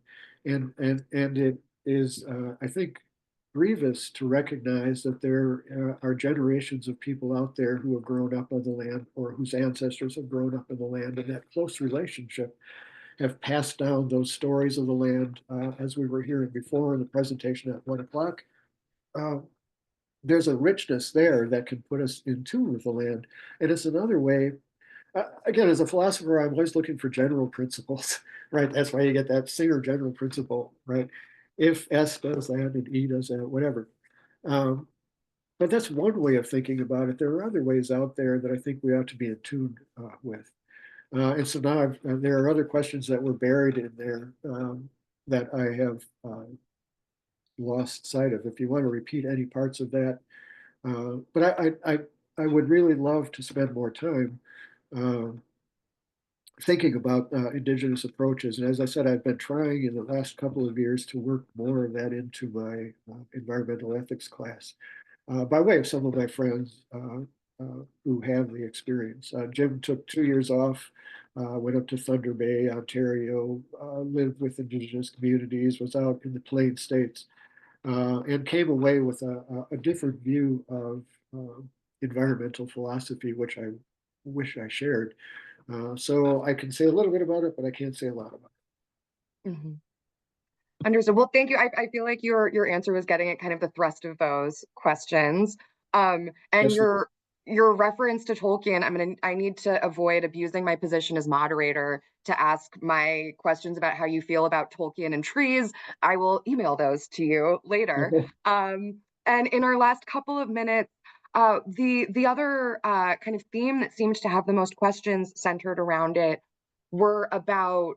and it is, I think, grievous to recognize that there are generations of people out there who have grown up on the land or whose ancestors have grown up in the land, and that close relationship have passed down those stories of the land, as we were hearing before in the presentation at 1 o'clock. Uh, there's a richness there that can put us in tune with the land, and it's another way. Again, as a philosopher, I'm always looking for general principles, right? That's why you get that Singer general principle, right? If S does that and E does that, whatever. Um, but that's one way of thinking about it. There are other ways out there that I think we ought to be in tune with. And so now there are other questions that were buried in there that I have lost sight of. If you want to repeat any parts of that, but I would really love to spend more time um, thinking about indigenous approaches. And as I said, I've been trying in the last couple of years to work more of that into my environmental ethics class by way of some of my friends who have the experience. Jim took 2 years off, went up to Thunder Bay, Ontario, lived with indigenous communities, was out in the Plain States, and came away with a different view of environmental philosophy, which I wish I shared. So I can say a little bit about it, but I can't say a lot about Mhm. Understood. Well, thank you. I feel like your answer was getting at kind of the thrust of those questions. it. And Yes, your reference to Tolkien, I need to avoid abusing my position as moderator to ask my questions about how you feel about Tolkien and trees. I will email those to you later. okay. And in our last couple of minutes, the other kind of theme that seemed to have the most questions centered around it were about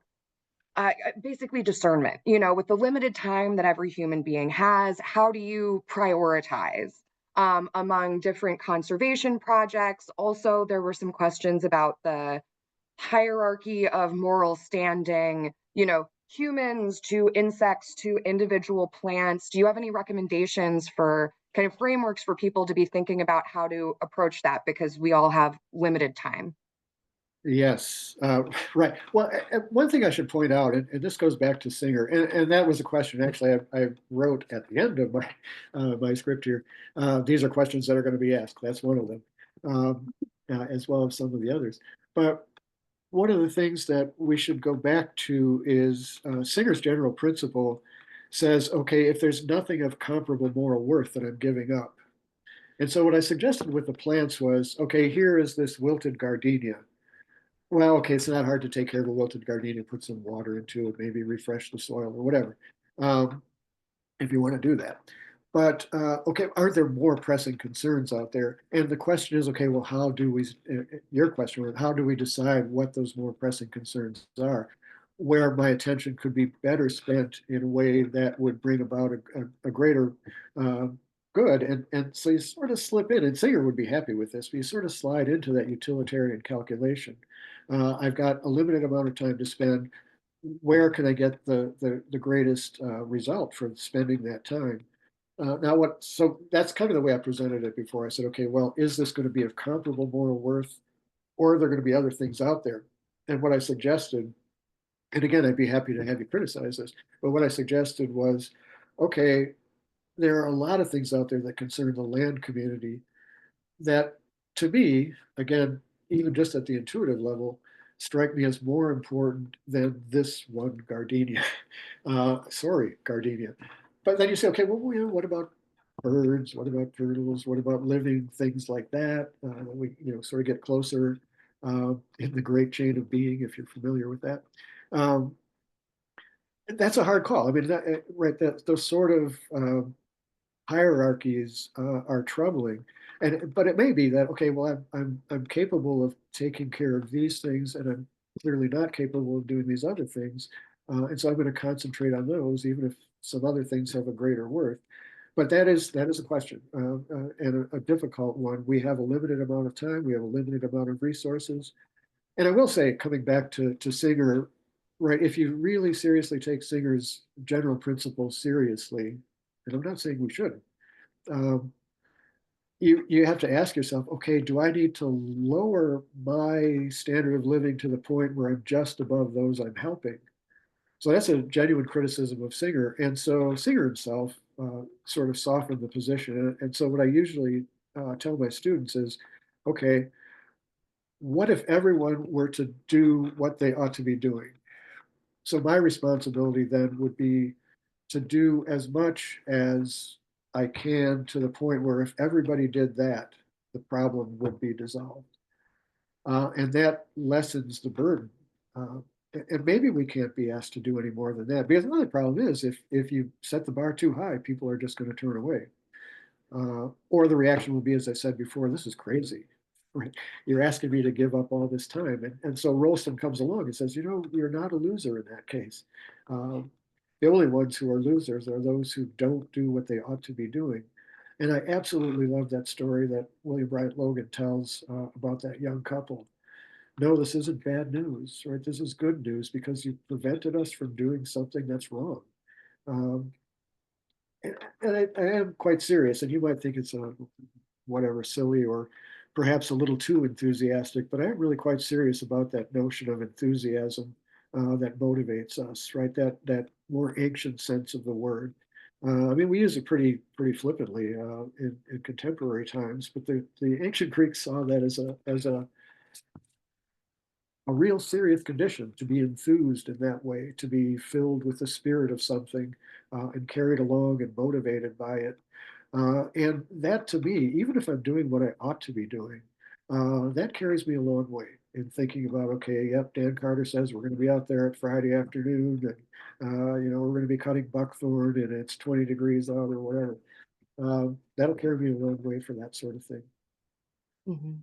basically discernment. You know, with the limited time that every human being has, how do you prioritize among different conservation projects? Also, there were some questions about the hierarchy of moral standing, you know, humans to insects to individual plants. Do you have any recommendations for kind of frameworks for people to be thinking about how to approach that? Because we all have limited time. Yes, right. Well, one thing I should point out, and this goes back to Singer, and that was a question actually I wrote at the end of my my script here. These are questions that are going to be asked. That's one of them, as well as some of the others. But one of the things that we should go back to is Singer's general principle says, okay, if there's nothing of comparable moral worth that I'm giving up. And so what I suggested with the plants was, okay, here is this wilted gardenia. Well, okay, it's not hard to take care of a wilted gardenia, put some water into it, maybe refresh the soil or whatever, um, if you want to do that. But okay, aren't there more pressing concerns out there? And the question is, okay, well, how do we? Your question was, how do we decide what those more pressing concerns are? Where my attention could be better spent in a way that would bring about a greater uh, good, and so you sort of slip in, and Singer would be happy with this, but you sort of slide into that utilitarian calculation. I've got a limited amount of time to spend. Where can I get the greatest result for spending that time? Now, so that's kind of the way I presented it before. I said, okay, well, is this going to be of comparable moral worth, or are there going to be other things out there? And what I suggested, and again, I'd be happy to have you criticize this, but what I suggested was, okay, there are a lot of things out there that concern the land community that, to me, again, even just at the intuitive level, strike me as more important than this one gardenia. Sorry, gardenia. But then you say, okay, well, what about birds? What about turtles? What about living things like that? We, sort of get closer in the great chain of being, if you're familiar with that. Um, that's a hard call. I mean, right? Those sort of hierarchies are troubling. But it may be that, okay, well, I'm capable of taking care of these things, and I'm clearly not capable of doing these other things, and so I'm going to concentrate on those, even if some other things have a greater worth. But that is a question, and a difficult one. We have a limited amount of time. We have a limited amount of resources. And I will say, coming back to Singer, right? If you really seriously take Singer's general principles seriously, and I'm not saying we shouldn't, um, you have to ask yourself, okay, do I need to lower my standard of living to the point where I'm just above those I'm helping? So that's a genuine criticism of Singer. And so Singer himself sort of softened the position. And so what I usually tell my students is, okay, what if everyone were to do what they ought to be doing? So my responsibility then would be to do as much as I can, to the point where if everybody did that, the problem would be dissolved. And that lessens the burden. Uh, and maybe we can't be asked to do any more than that. Because another problem is, if you set the bar too high, people are just going to turn away. Or the reaction will be, as I said before, this is crazy. Right? You're asking me to give up all this time. And so Rolston comes along and says, you're not a loser in that case. Um, the only ones who are losers are those who don't do what they ought to be doing. And I absolutely love that story that William Bryant Logan tells about that young couple. No, this isn't bad news, right? This is good news because you prevented us from doing something that's wrong. Um, and I am quite serious, and you might think it's a whatever silly or perhaps a little too enthusiastic, but I'm really quite serious about that notion of enthusiasm that motivates us, right? That more ancient sense of the word. I mean, we use it pretty flippantly in contemporary times, but the ancient Greeks saw that as a real serious condition, to be enthused in that way, to be filled with the spirit of something and carried along and motivated by it. And that, to me, even if I'm doing what I ought to be doing, that carries me a long way in thinking about, okay, yep, Dan Carter says we're going to be out there at Friday afternoon, and we're going to be cutting buckthorn, and it's 20 degrees out or whatever. That'll carry me a long way for that sort of thing. Mhm.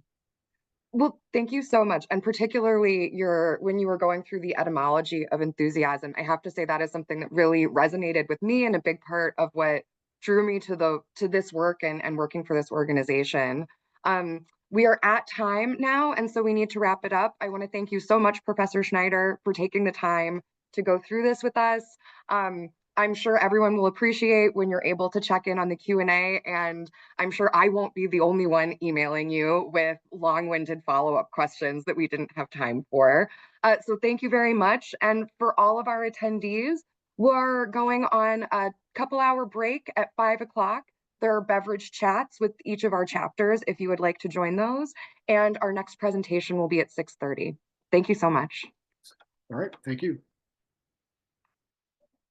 Well, thank you so much. And particularly when you were going through the etymology of enthusiasm, I have to say that is something that really resonated with me and a big part of what drew me to this work and working for this organization. We are at time now, and so we need to wrap it up. I want to thank you so much, Professor Schneider, for taking the time to go through this with us. I'm sure everyone will appreciate when you're able to check in on the Q&A, and I'm sure I won't be the only one emailing you with long-winded follow-up questions that we didn't have time for. So thank you very much. And for all of our attendees, we're going on a couple-hour break at 5 o'clock. There are beverage chats with each of our chapters if you would like to join those. And our next presentation will be at 6:30. Thank you so much. All right, thank you.